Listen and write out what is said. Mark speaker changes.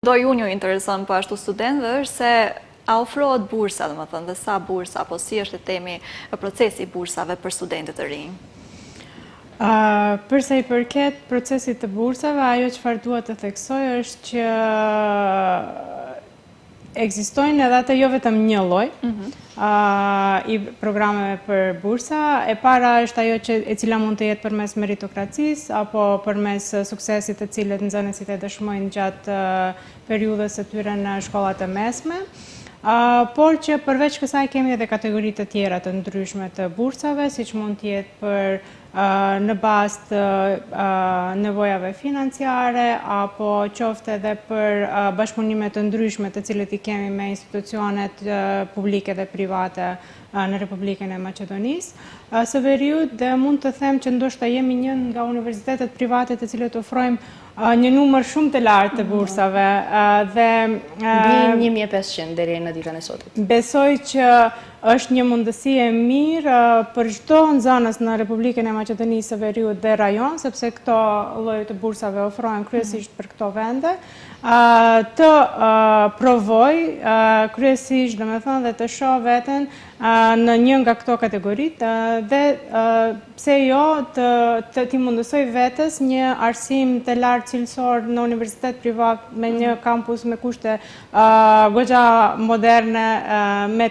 Speaker 1: Doj unë ju intereson për ashtu studentëve është se a ofrohet bursa, dhe sa bursa, apo si është temi procesi bursave për studentët të rinj?
Speaker 2: Përsa i përket procesit të bursave, ajo çfarë dua të theksoj është që ekzistojnë edhe ato jo vetëm një lloj i programeve për bursa. E para është ajo e cila mund të jetë përmes meritokracisë apo përmes suksesit të cilët nxënësit e dëshmojnë gjatë periudhës së tyre në shkollat e mesme. Por që përveç kësaj kemi edhe kategori të tjera të ndryshme të bursave, siç mund të jetë për në bazë të nevojave financiare, apo qoftë edhe për bashkëpunime të ndryshme të cilët i kemi me institucionet publike dhe private në Republikën e Maqedonisë. Së veriut dhe mund të them që ndoshta jemi një nga universitetet private të cilët ofrojmë një numër shumë të lartë të bursave dhe
Speaker 3: mbi 1500 deri në ditën e sotit.
Speaker 2: Besoj që është një mundësi e mirë për çdo nxënës në Republikën e Maqedonisë së Veriut dhe rajon, sepse këto lloje të bursave ofrohen kryesisht për këto vende, të provoj kryesisht, domethënë, dhe të shoh veten në një nga këto kategoritë dhe pse jo ti mundësoj vetes një arsim të lartë cilësor në universitet privat me një kampus me kushte goxha moderne me